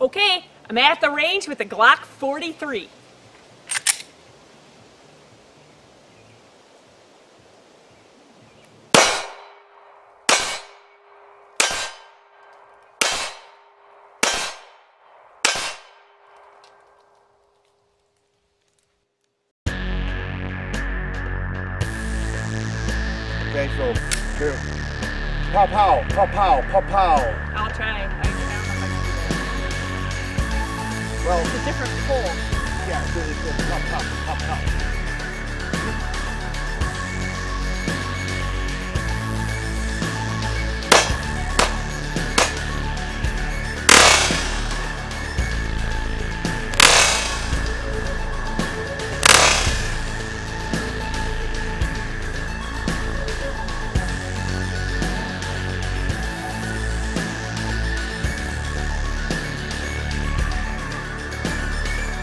Okay, I'm at the range with the Glock 43. Okay, so here. Pow pow, pow pow, pow pow. I'll try. I don't know if I can do that. Well, It's a different pull. yeah, so it's pow pow, pow pow.